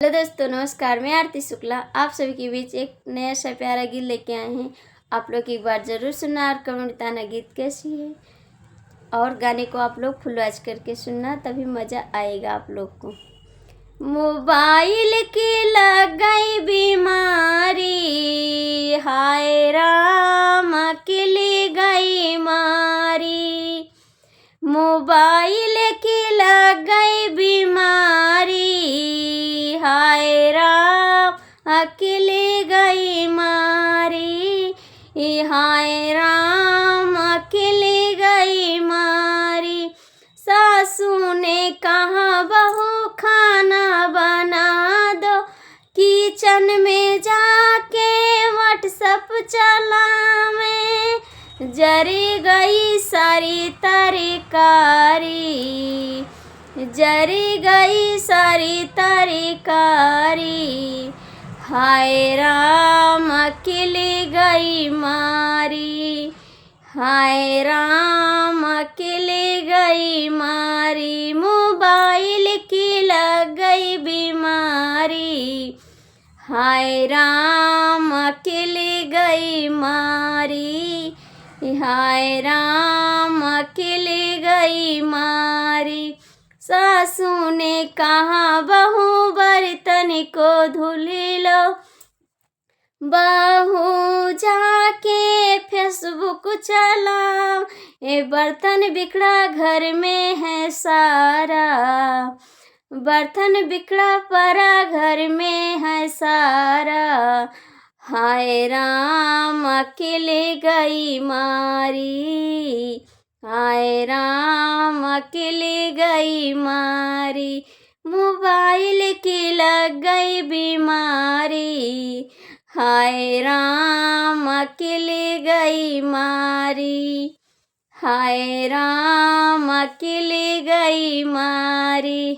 Hello दोस्तों, नमस्कार। मैं आरती शुक्ला आप सभी के बीच एक नया सा प्यारा गीत लेके आए हैं। आप लोग एक बार ज़रूर सुनना और कमेंट बताना गीत कैसी है। और गाने को आप लोग फुल वॉच करके सुनना, तभी मज़ा आएगा आप लोग को। मोबाइल की लग गई बीमारी, हाय राम अकेली गई मारी। मोबाइल की लग गई बीमारी, हाय राम अकेले गई मारी। हाय राम अकेले गई मारी। सासू ने कहा बहू खाना बना दो, किचन में जाके व्हाट्सएप चलावे। जरी गई सारी तरकारी, जरी गई सारी तरकारी। हाय राम अकेले गई मारी, हाय राम अकेले गई मारी। मोबाइल की लग गई बीमारी, हाय राम अकेले गई मारी। हाय राम अकेले गई मारी। सासू ने कहा बहू बर्तन को धुल लो, बहू जाके फेसबुक चलाओ। ये बर्तन बिखरा घर में है सारा, बर्तन बिखरा पड़ा घर में है सारा। हाय राम अकेले गई मारी, हाय राम अकेले गई मारी। मोबाइल की लग गई बीमारी, हाय राम अकेले गई मारी। हाय राम अकेले गई मारी।